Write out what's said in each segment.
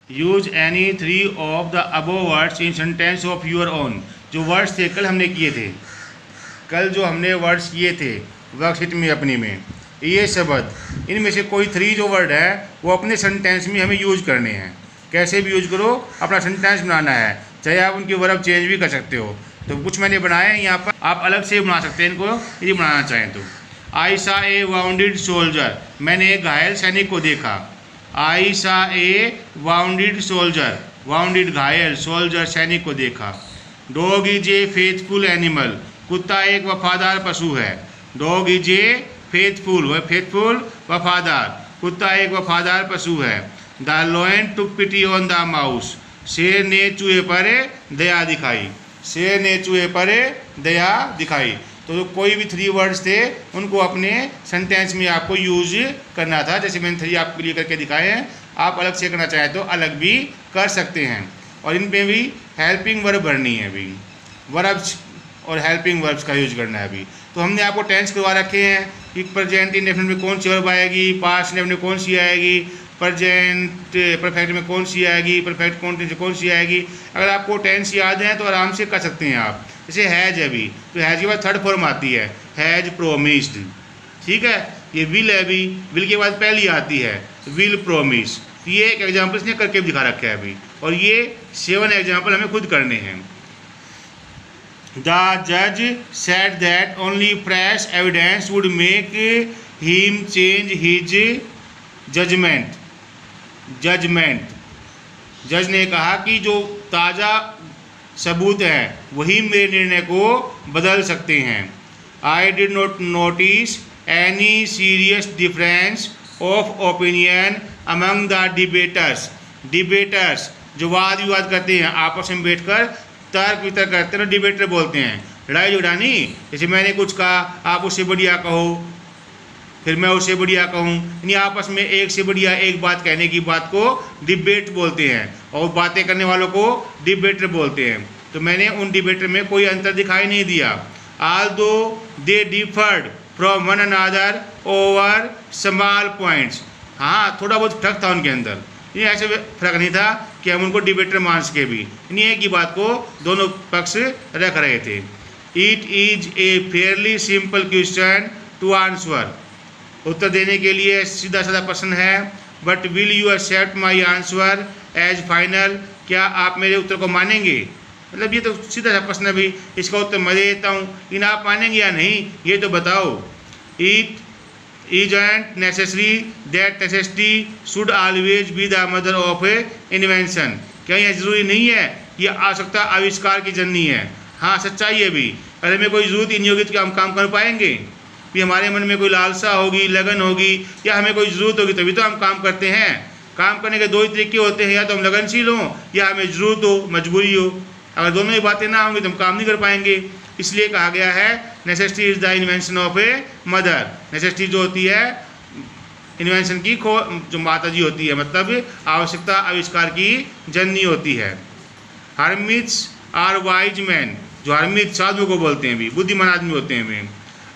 Use any 3 of the above words in sentence of your own. जो words थे कल हमने किए थे, कल जो हमने वर्ड्स किए थे वर्कशीट में अपनी में, ये शब्द इनमें से कोई 3 जो वर्ड है वो अपने सेंटेंस में हमें यूज करने हैं। कैसे भी यूज करो, अपना सेंटेंस बनाना है, चाहे आप उनकी वर्ब चेंज भी कर सकते हो। तो कुछ मैंने बनाए हैं यहाँ पर, आप अलग से बना सकते हैं इनको यदि बनाना चाहें तो। आई सा ए वाउंडेड सोल्जर, मैंने एक घायल सैनिक को देखा। I saw a wounded soldier, wounded घायल, सोल्जर सैनिक को देखा। Dog is a faithful animal, कुत्ता एक वफादार पशु है। डॉग इज ए फेथफुल, वह फेथफुल वफादार, कुत्ता एक वफादार पशु है। The lion took pity on the mouse, शेर ने चूहे पर दया दिखाई। शेर ने चूहे पर दया दिखाई। तो कोई भी 3 वर्ड्स थे उनको अपने सेंटेंस में आपको यूज करना था। जैसे मैंने 3 आपके लिए करके दिखाए हैं, आप अलग से करना चाहें तो अलग भी कर सकते हैं। और इन पे भी हेल्पिंग वर्ब भरनी है अभी, वर्ब्स और हेल्पिंग वर्ब्स का यूज करना है अभी। तो हमने आपको टेंस करवा रखे हैं कि प्रेजेंट इंडेफिनिट में कौन सी वर्ब आएगी, पास्ट इंडेफिनिट में कौन सी आएगी, प्रेजेंट परफेक्ट में कौन सी आएगी, परफेक्ट कॉन्टिन्यूस में कौन सी आएगी। अगर आपको टेंस याद है तो आराम से कर सकते हैं आप। जैसे हैज है अभी, तो हैज के बाद 3rd फॉर्म आती है, हैज प्रोमिस्ड, ठीक है। ये विल है अभी, विल के बाद पहली आती है विल प्रोमिस। ये एक एग्जाम्पल इसने करके दिखा रखा है अभी, और ये 7 एग्जाम्पल हमें खुद करने हैं। द जज said that only fresh evidence would make him change his judgement. जज ने कहा कि जो ताज़ा सबूत हैं वही मेरे निर्णय को बदल सकते हैं। I did not notice any serious difference of opinion among the debtors. Debtors जो वाद विवाद करते हैं, आपस में बैठकर तर्क वितर्क करते हैं, डिबेटर बोलते हैं। लड़ाई झगड़ानी, जैसे मैंने कुछ कहा आप उससे बढ़िया कहो, फिर मैं उससे बढ़िया कहूँ, यानी आपस में एक से बढ़िया एक बात कहने की बात को डिबेट बोलते हैं, और बातें करने वालों को डिबेटर बोलते हैं। तो मैंने उन डिबेटर में कोई अंतर दिखाई नहीं दिया। Although they deferred from one another over small points, हाँ थोड़ा बहुत फर्क था उनके अंदर, ये ऐसे फर्क नहीं था कि हम उनको डिबेटर मान सके भी, यानी एक ही बात को दोनों पक्ष रख रहे थे। It is a fairly simple question to answer, उत्तर देने के लिए सीधा साधा प्रश्न है। But will you accept my answer as final, क्या आप मेरे उत्तर को मानेंगे। मतलब ये तो सीधा सा प्रश्न है भी, इसका उत्तर मैं दे देता हूँ, लेकिन आप मानेंगे या नहीं ये तो बताओ। It isn't necessary that necessity should always be the mother of invention, क्या यह जरूरी नहीं है कि आवश्यकता आविष्कार की जननी है। हाँ सच्चाई है भी, अगर हमें कोई जरूरत ही नहीं होगी तो क्या हम काम कर पाएंगे भी। हमारे मन में कोई लालसा होगी, लगन होगी, या हमें कोई ज़रूरत होगी तभी तो हम काम करते हैं। काम करने के 2 ही तरीके होते हैं, या तो हम लगनशील हों या हमें ज़रूरत हो, मजबूरी हो। अगर दोनों ही बातें ना होंगी तो हम काम नहीं कर पाएंगे। इसलिए कहा गया है necessity is the invention of a mother. Necessity जो होती है इन्वेंशन की जो माता जी होती है, मतलब आवश्यकता आविष्कार की जननी होती है। हर्मिट्स आर वाइज मैन, जो हर्मित साधु को बोलते हैं भी, बुद्धिमान आदमी होते हैं वे।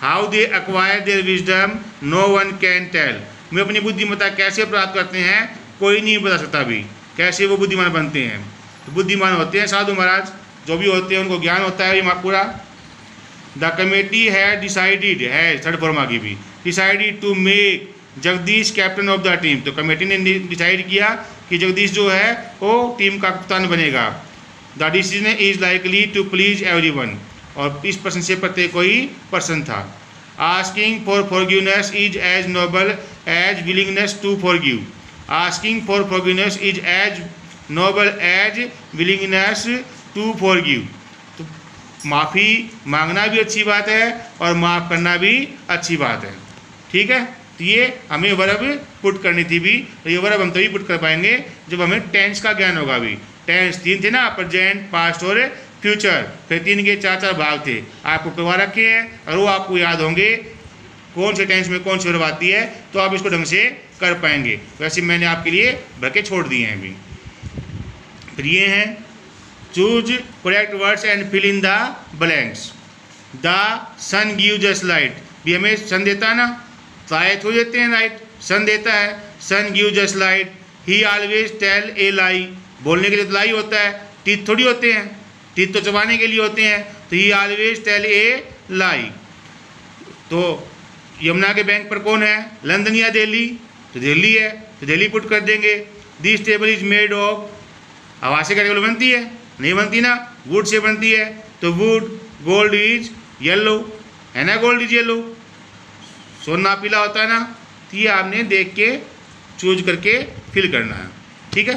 How they acquire their wisdom no one can tell, वे अपनी बुद्धिमत्ता कैसे प्राप्त करते हैं कोई नहीं बता सकता भी, कैसे वो बुद्धिमान बनते हैं। तो बुद्धिमान होते हैं साधु महाराज, जो भी होते हैं उनको ज्ञान होता है ये पूरा। द कमेटी है डिसाइडेड, है 3rd फॉर्म आगे भी, decided to make Jagdish captain of the team. तो कमेटी ने डिसाइड किया कि जगदीश जो है वो टीम का कप्तान बनेगा। The decision is likely to please everyone, और इस प्रश्न से प्रत्येक कोई प्रश्न था। Asking for forgiveness is as noble as willingness to forgive. Asking for forgiveness is as noble as willingness to forgive. तो माफ़ी मांगना भी अच्छी बात है और माफ़ करना भी अच्छी बात है, ठीक है। तो ये हमें वर्ब पुट करनी थी भी, तो ये वर्ब हम तभी पुट कर पाएंगे जब हमें टेंस का ज्ञान होगा भी। टेंस 3 थे ना, प्रेजेंट, पास्ट और फ्यूचर, फिर 3 के 4 भाग थे, आपको करवा रखे हैं। और वो आपको याद होंगे कौन से टेंस में कौन सी वर्ब आती है, तो आप इसको ढंग से कर पाएंगे। वैसे मैंने आपके लिए भर के छोड़ दिए हैं अभी। फिर ये हैं choose correct words and fill in the blanks. The sun gives us light, भी हमें सन देता है ना, तो आए थोड़ी देते हैं लाइट, सन देता है। Sun gives us light, he always tell a lie, बोलने के लिए तो लाई होता है, टीथ थोड़ी होते हैं, टीथ तो चबाने के लिए होते हैं, तो ही ऑलवेज टेल ए लाई। तो यमुना के बैंक पर कौन है, लंदन या दिल्ली, तो दिल्ली है, तो दिल्ली पुट कर देंगे। This table is made of, हवा से क्या टेबल बनती है, नहीं बनती ना, वुड से बनती है, तो वुड, गोल्ड इज येलो, है ना, गोल्ड इज येलो, सोना पीला होता है ना। तो ये आपने देख के चूज करके फिल करना है, ठीक है।